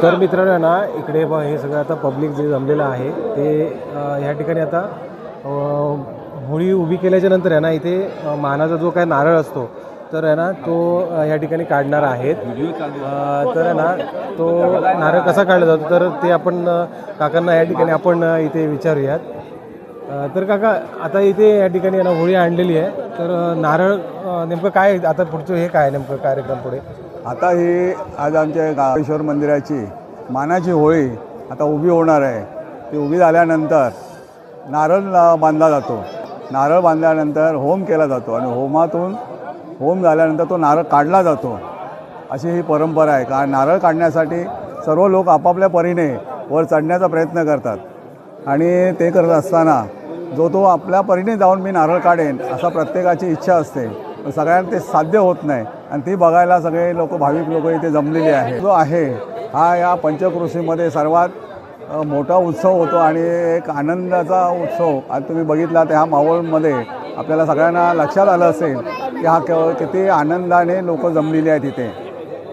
तर मित्रांनो ना इकडे हे सगळं आता पब्लिक जे जमलेलं आहे ते ह्या ठिकाणी आता होळी उभी केल्याच्या नंतर आहे ना इथे मानाचा जो काय नारळ असतो तर आहे ना तो ह्या ठिकाणी काढणार आहेत। तर आहे ना तो नारळ कसा काढला जातो तर ते आपण काकांना या ठिकाणी आपण इथे विचारूयात। तर काका आता इथे या ठिकाणी ना होळी आणलेली आहे तर नारळ नेमकं काय आता पुढचं हे काय नेमकं कार्यक्रम पुढे? आता ही आज आमच्या गावेश्वर मंदिराची मानाची होळी आता उभी होणार आहे। ती उभी झाल्यानंतर नारळ बांधला जातो। नारळ बांधल्यानंतर होम केला जातो आणि होम झाल्यानंतर तो नारळ काढला जातो। अशी ही परंपरा आहे। कारण नारळ काढण्यासाठी सर्व लोक आपापल्या परीने वर चढण्याचा प्रयत्न करतात आणि ते करत असताना जो आपल्या परीने जाऊन मी नारळ काढेन असा प्रत्येकाची इच्छा असते, पण सगळ्यांना ते साध्य होत नाही आणि ती बघायला सगळे लोक भाविक लोक इथे जमलेले आहेत। जो आहे हा या पंचक्रोशीमध्ये सर्वात मोठा उत्सव होतो आणि एक आनंदाचा उत्सव। आज तुम्ही बघितला तर ह्या मावळमध्ये आपल्याला सगळ्यांना लक्षात आलं असेल की हा किती आनंदाने लोक जमलेले आहेत। इथे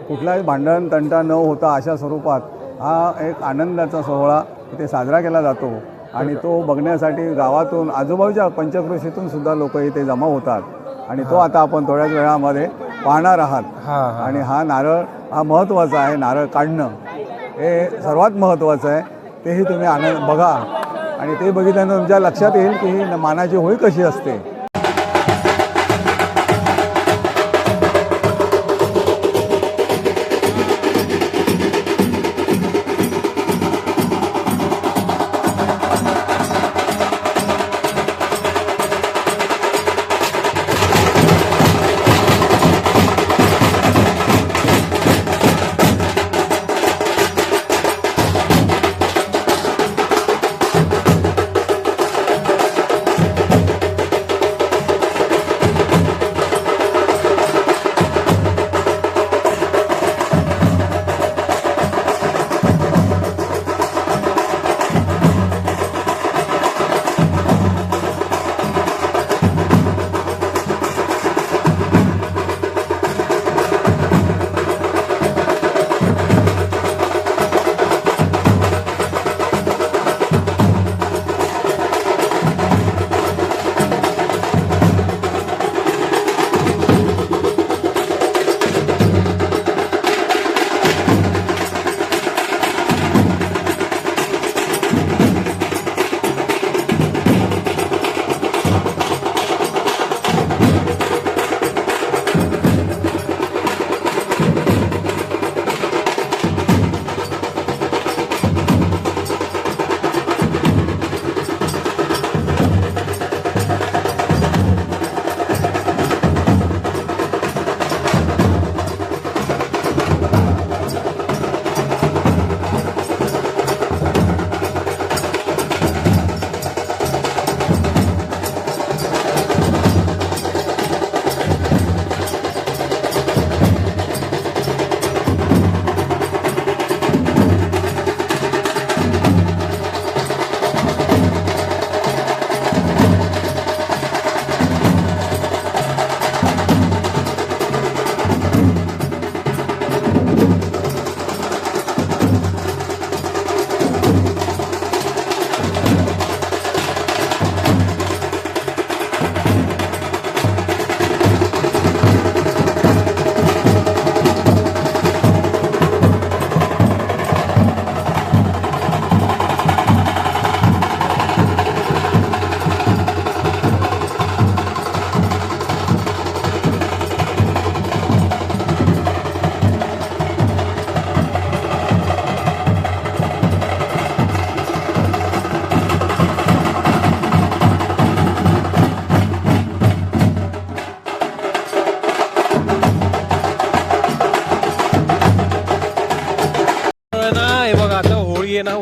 कुठलाही भांडण तंटा न होता अशा स्वरूपात हा एक आनंदाचा सोहळा इथे साजरा केला जातो आणि तो बघण्यासाठी गावातून आजूबाजूच्या पंचक्रोशीतून सुद्धा लोक इथे जमा होतात आणि तो आता आपण थोड्याच वेळामध्ये पाहणार आहात। आणि हा नारळ हा महत्त्वाचा आहे। नारळ काढणं हे सर्वात महत्त्वाचं आहे। तेही तुम्ही आनंद बघा आणि ते बघितल्यानंतर तुमच्या लक्षात येईल की ही मानाची होळी कशी असते।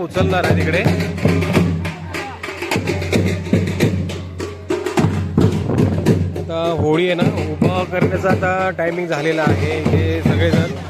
उचलणार आहे तिकडे। आता होळी आहे ना उभा करण्याचा आता टायमिंग झालेला आहे। हे सगळेजण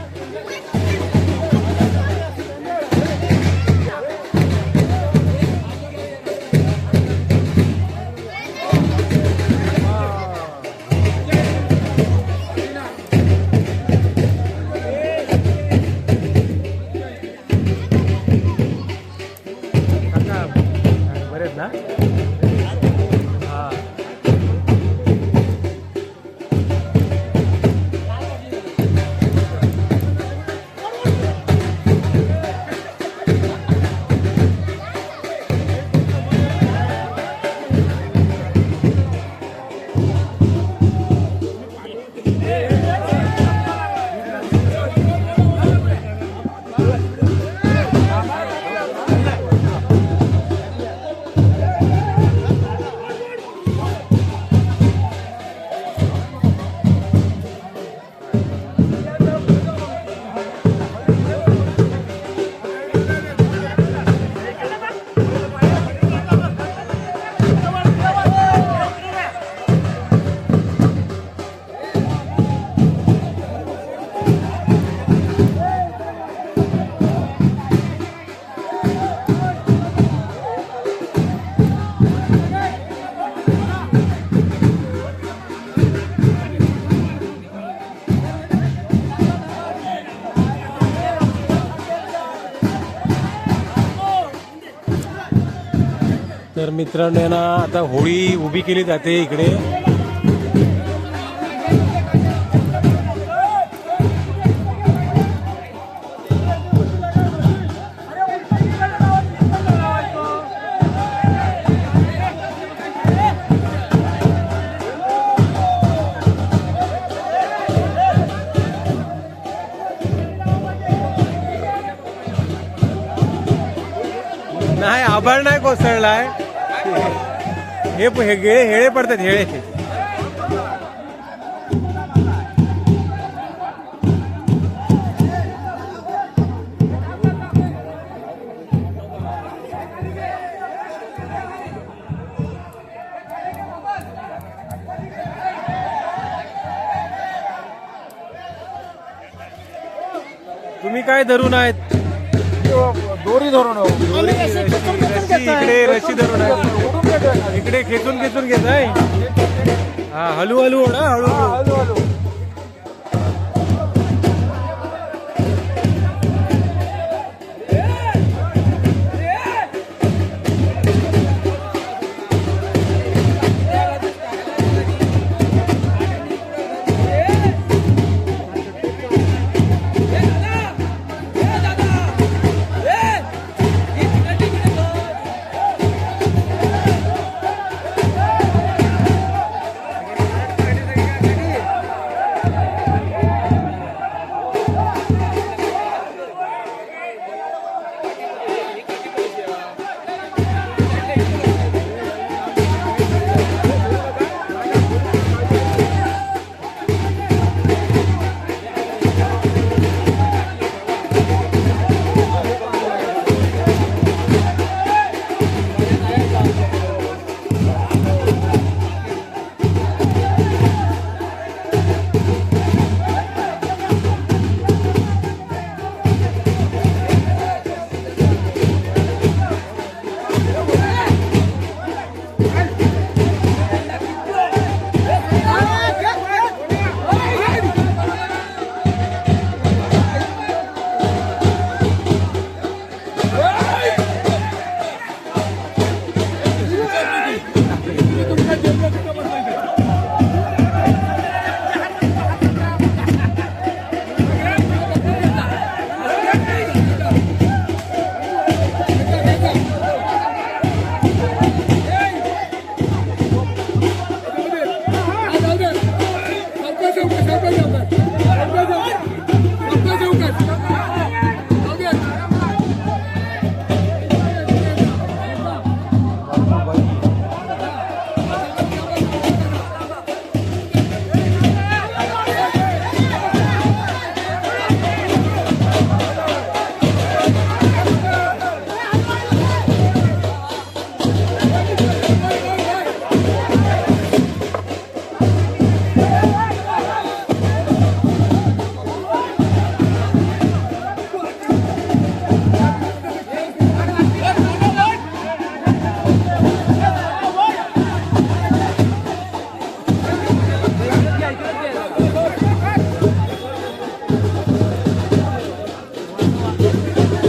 मित्रांनो ना आता होळी उभी केली जाते इकडे. नाही आभाळ नाही कोसळलाय, हे गेळे हेळे पडतात हेळे. तुम्ही काय धरून आहेत? दोरी धरून इकडे रशी धरून आहे, इकडे खेचून खेचून घेत आहे. हा हळू हळू ओढा, हळू हळू. हळू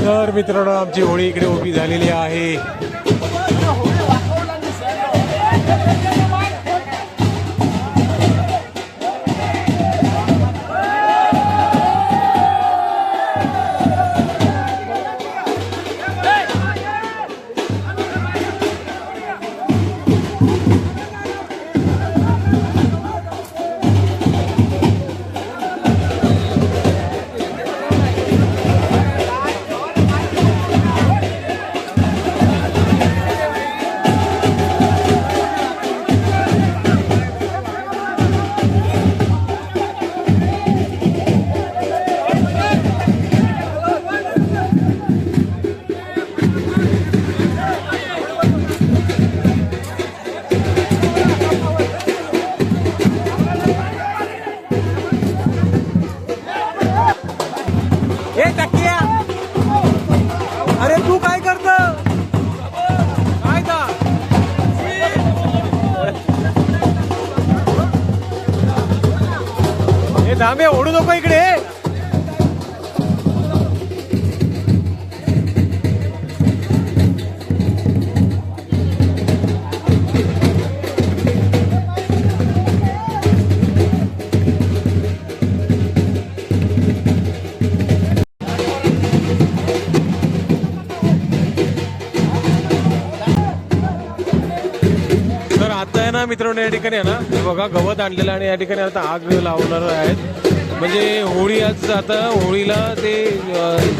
तर मित्रांनो आमची होळी इकडे उभी झालेली आहे. दामे ओढू नको इकडे. मित्रांनो या ठिकाणी आहे ना हे बघा गवत आणलेलं आणि या ठिकाणी आता आग लावणार आहेत. म्हणजे होळी आज आता होळीला ते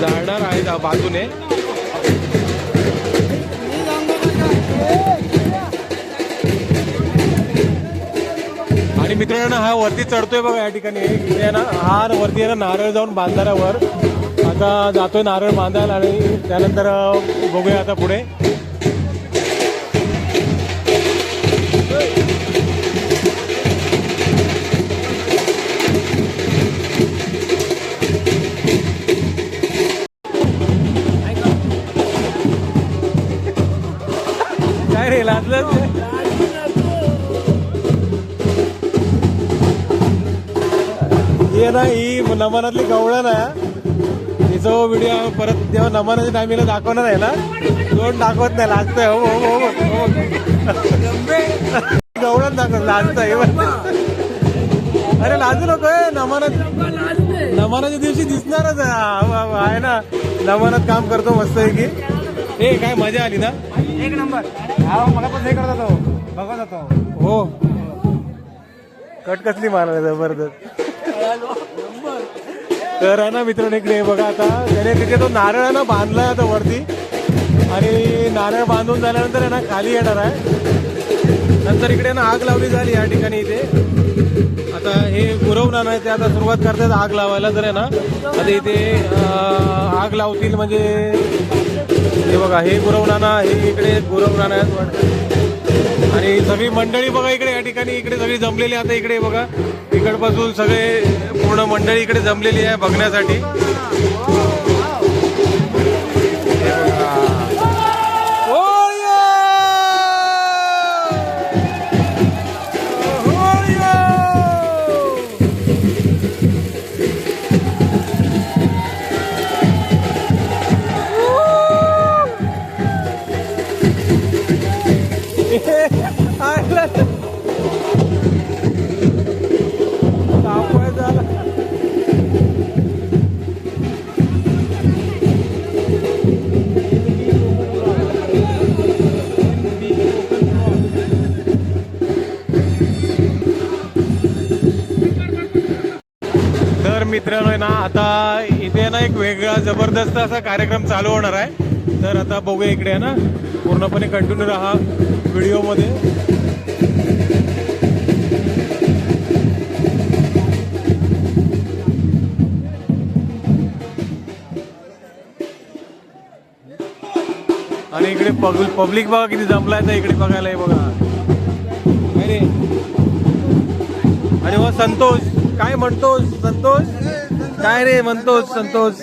जाळणार आहेत बाजूने. आणि मित्रांनो हा वरती चढतोय बघा या ठिकाणी इथे आहे ना हा वरती आहे ना नारळ जाऊन बांधाऱ्यावर आता जातोय नारळ बांधायला आणि त्यानंतर बघूया आता पुढे. काय रे लाजलं हे ना ही नमनातली गवळण आहे. तिचा व्हिडिओ परत जेव्हा नमनाच्या टायमिंगला दाखवणार आहे ना दोन दाखवत नाही लाजतंय. हो हो हो गवळण दाखवत लाजतंय. अरे लाजू नको नमनाच्या दिवशी दिसणारच आहे ना. नमनात काम करतो मस्त आहे की हे काय मजा आली ना. एक नंबर. मला पण हे करत होतो बघत होतो. हो कट कसली मारला जबरदस्त. तर आहे ना मित्रांनो इकडे बघा आता त्याने तिथे तो नारळ आहे ना बांधलाय आता वरती आणि नारळ बांधून झाल्यानंतर आहे ना खाली येणार आहे. नंतर इकडे ना आग लावली झाली या ठिकाणी इथे. आता हे गुरवणार आहे ते आता सुरुवात करतात आग लावायला. जर आहे ना आता इथे आग लावतील म्हणजे हे बघा हे गुरवणाना हे इकडे गुरवणाना आणि सगळी मंडळी बघा इकडे या ठिकाणी इकडे सगळी जमलेली. आता इकडे बघा इकडपासून सगळे पूर्ण मंडळी इकडे जमलेली आहे बघण्यासाठी. मित्रांनो ना आता इथे ना एक वेगळा जबरदस्त असा कार्यक्रम चालू होणार आहे. तर आता बघूया इकडे आहे ना पूर्णपणे कंटिन्यू राहा व्हिडिओमध्ये. आणि इकडे पब्लिक बघा किती जमलाय तर इकडे बघायला हे बघा. अरे अरे वा संतोष काय म्हणतोस संतोष काय रे म्हणतोस संतोष.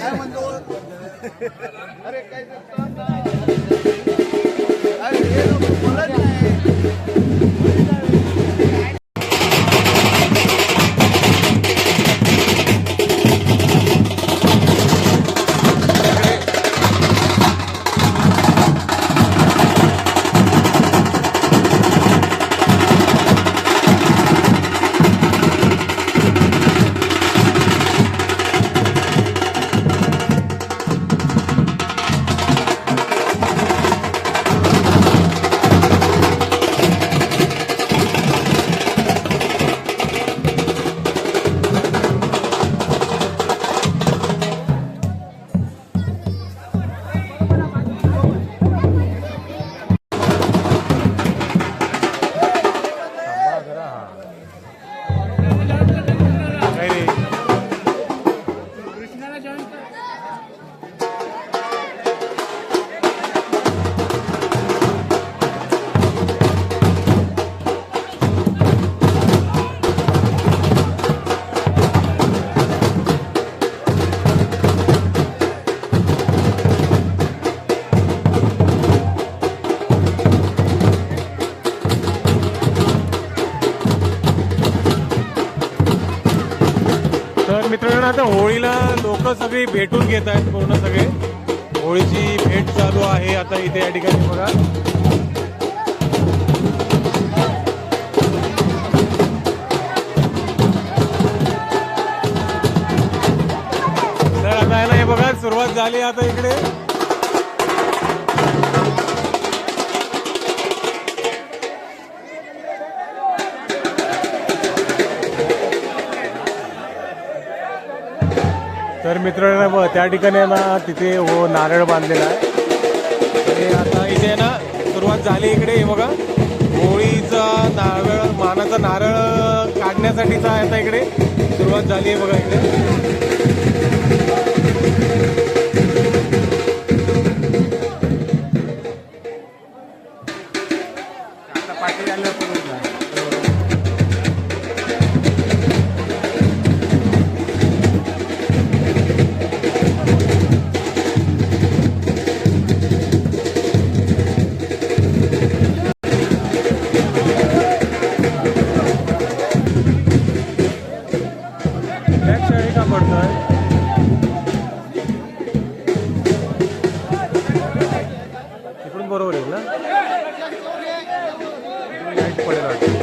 मित्रांनो आता होळीला लोक सगळी भेटून घेत आहेत पूर्ण सगळे. होळीची भेट चालू आहे आता इथे या ठिकाणी बघा. तर आता हे बघा सुरुवात झाली आता इकडे. तर मित्रांनो बघ त्या ठिकाणी आहे ना तिथे हो नारळ बांधलेला आहे आणि आता इथे आहे ना सुरुवात झाली इकडे हे बघा होळीचा नारळ मानाचा नारळ काढण्यासाठीचा आता इकडे सुरुवात झाली आहे बघा इकडे आता पाठी आलं बॅक साईड का पडतोय इकडून बरोबर येईल ना लाईट पडेल वाटतं.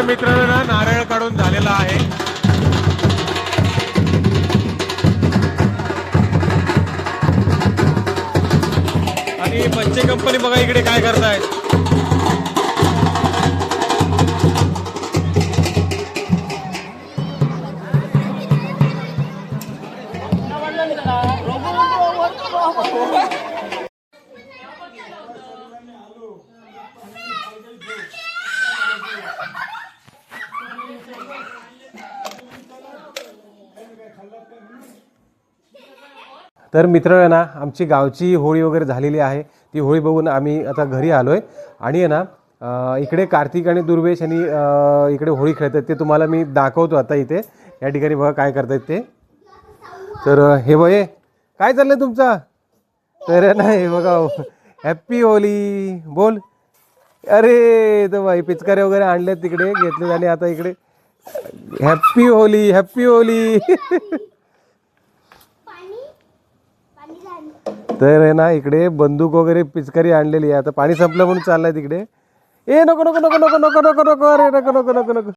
मित्रांनो ना नारळ काढून झालेला आहे आणि बच्चे कंपनी बघा इकडे काय करतायत तर मित्र ना आमची गावची होळी वगैरे झालेली आहे ती होळी बघून आम्ही आता घरी आलोय आणि आहे ना इकडे कार्तिक आणि दुर्वेश आणि इकडे होळी खेळतात ते तुम्हाला मी दाखवतो आता इथे या ठिकाणी बघा काय करतात ते तर हे बघे काय चाललंय तुमचा तर ना हे बघा हॅप्पी होली बोल अरे तर बाई पिचकारे वगैरे आणले तिकडे घेतले आणि आता इकडे हॅप्पी होली हॅप्पी होली तर आहे ना इकडे बंदूक वगैरे पिचकारी आणलेली आहे आता पाणी संपलं म्हणून चाललंय तिकडे ए नको नको नको नको नको नको नको अरे नको नको नको नको